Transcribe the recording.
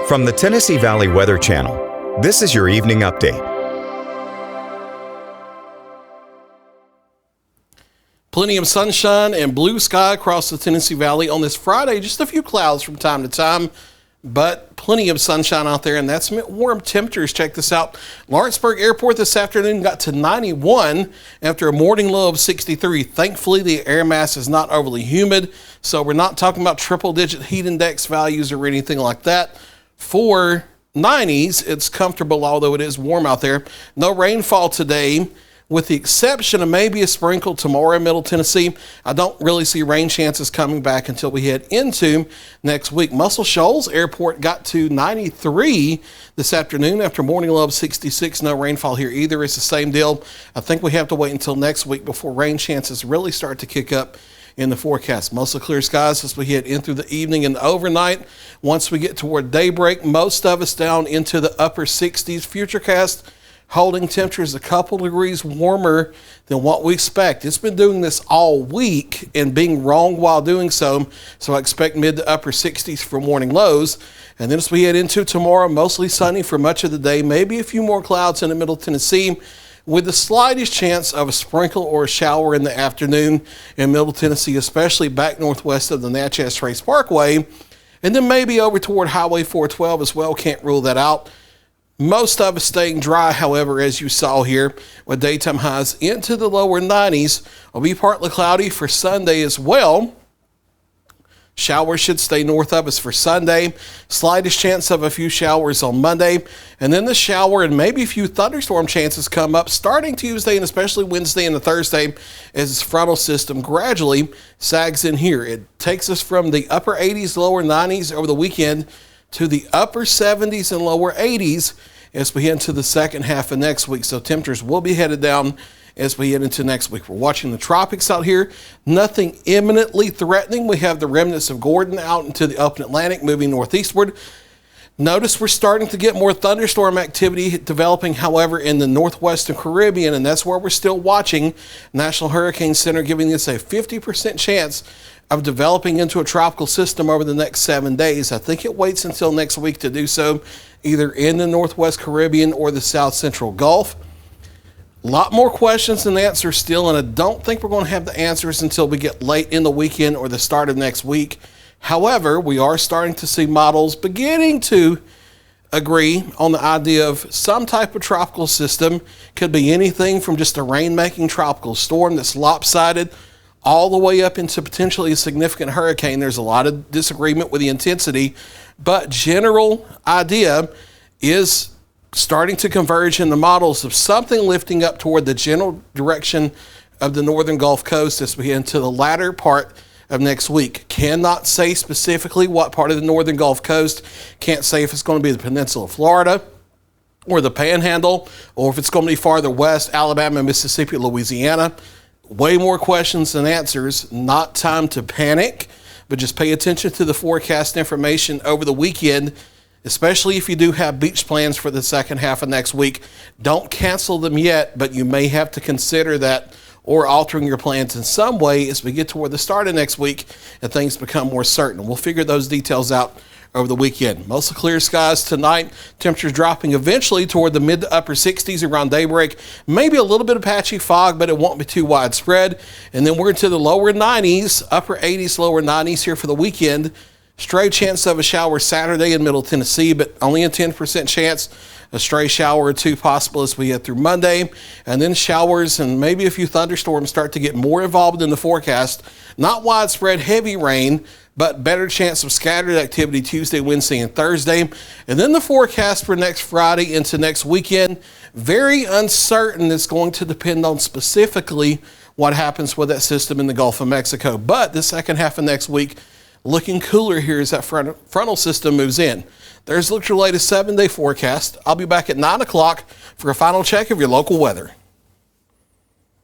From the Tennessee Valley Weather Channel, this is your evening update. Plenty of sunshine and blue sky across the Tennessee Valley on this Friday. Just a few clouds from time to time, but plenty of sunshine out there, and that's meant warm temperatures. Check this out. Lawrenceburg Airport this afternoon got to 91 after a morning low of 63. Thankfully, the air mass is not overly humid, so we're not talking about triple-digit heat index values or anything like that. For 90s, it's comfortable, although it is warm out there. No rainfall today, with the exception of maybe a sprinkle tomorrow in Middle Tennessee. I don't really see rain chances coming back until we head into next week. Muscle Shoals Airport got to 93 this afternoon after morning low of 66. No rainfall here either. It's the same deal. I think we have to wait until next week before rain chances really start to kick up in the forecast. Mostly clear skies as we head in through the evening and overnight. Once we get toward daybreak, most of us down into the upper 60s. Futurecast holding temperatures a couple degrees warmer than what we expect. It's been doing this all week and being wrong while doing so. So I expect mid to upper 60s for morning lows. And then as we head into tomorrow, mostly sunny for much of the day. Maybe a few more clouds in the Middle Tennessee, with the slightest chance of a sprinkle or a shower in the afternoon in Middle Tennessee, especially back northwest of the Natchez Trace Parkway, and then maybe over toward Highway 412 as well. Can't rule that out. Most of us staying dry, however, as you saw here, with daytime highs into the lower 90s. Will be partly cloudy for Sunday as well. Showers should stay north of us for Sunday. Slightest chance of a few showers on Monday. And then the shower and maybe a few thunderstorm chances come up starting Tuesday and especially Wednesday and the Thursday as this frontal system gradually sags in here. It takes us from the upper 80s, lower 90s over the weekend to the upper 70s and lower 80s as we head into the second half of next week. So temperatures will be headed down as we head into next week. We're watching the tropics out here. Nothing imminently threatening. We have the remnants of Gordon out into the open Atlantic moving northeastward. Notice we're starting to get more thunderstorm activity developing, however, in the northwestern Caribbean, and that's where we're still watching. National Hurricane Center giving us a 50% chance of developing into a tropical system over the next 7 days. I think it waits until next week to do so, either in the northwest Caribbean or the south central Gulf. A lot more questions than answers still, and I don't think we're going to have the answers until we get late in the weekend or the start of next week. However, we are starting to see models beginning to agree on the idea of some type of tropical system. Could be anything from just a rain-making tropical storm that's lopsided all the way up into potentially a significant hurricane. There's a lot of disagreement with the intensity, but general idea is starting to converge in the models of something lifting up toward the general direction of the northern Gulf Coast as we get into the latter part of next week. Cannot say specifically what part of the northern Gulf Coast. Can't say if it's going to be the peninsula of Florida or the Panhandle, or if it's going to be farther west, Alabama, Mississippi, Louisiana. Way more questions than answers. Not time to panic, but just pay attention to the forecast information over the weekend, especially if you do have beach plans for the second half of next week. Don't cancel them yet, but you may have to consider that or altering your plans in some way as we get toward the start of next week and things become more certain. We'll figure those details out over the weekend. Mostly clear skies tonight. Temperatures dropping eventually toward the mid to upper 60s around daybreak. Maybe a little bit of patchy fog, but it won't be too widespread. And then we're into the lower 90s, upper 80s, lower 90s here for the weekend. Stray chance of a shower Saturday in Middle Tennessee, but only a 10% chance. A stray shower or two possible as we get through Monday. And then showers and maybe a few thunderstorms start to get more involved in the forecast. Not widespread heavy rain, but better chance of scattered activity Tuesday, Wednesday, and Thursday. And then the forecast for next Friday into next weekend, very uncertain. It's going to depend on specifically what happens with that system in the Gulf of Mexico. But the second half of next week, looking cooler here as that frontal system moves in. There's your latest 7-day forecast. I'll be back at 9 o'clock for a final check of your local weather.